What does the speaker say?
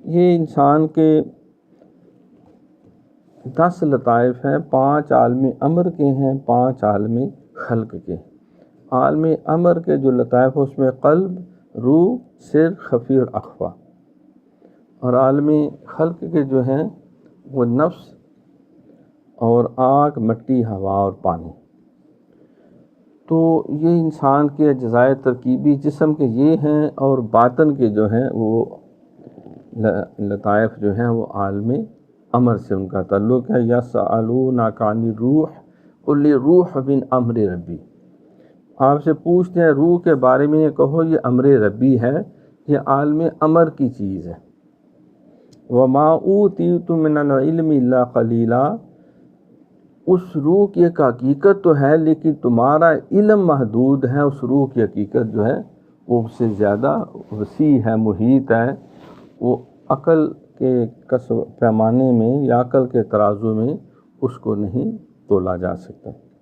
یہ انسان کے 10 لطائف ہیں، 5 عالم امر کے ہیں، 5 عالم خلق کے۔ عالم امر کے جو لطائف اس میں قلب، روح، سر، خفی اور اخفا، اور عالم خلق کے جو ہیں وہ نفس اور آگ، مٹی، ہوا اور پانی۔ تو یہ انسان کے اجزائے ترکیبی جسم کے یہ ہیں، اور باطن کے جو ہیں وہ لطائف جو ہیں وہ عالم امر سے ان کا تعلق ہے۔ یسألونک عن الروح قل الروح من امر ربی، آپ سے پوچھتے ہیں روح کے بارے میں، کہو یہ امر ربی ہے، یہ عالم امر کی چیز ہے۔ وما اوتیتم من العلم الا قلیلا، اس روح کی ایک حقیقت تو ہے لیکن تمہارا علم محدود ہے، اس روح کی حقیقت جو ہے وہ اس سے زیادہ وسیع ہے، محیط ہے، وہ عقل کے پیمانے میں یا عقل کے ترازو میں اس کو نہیں تولا جا سکتا۔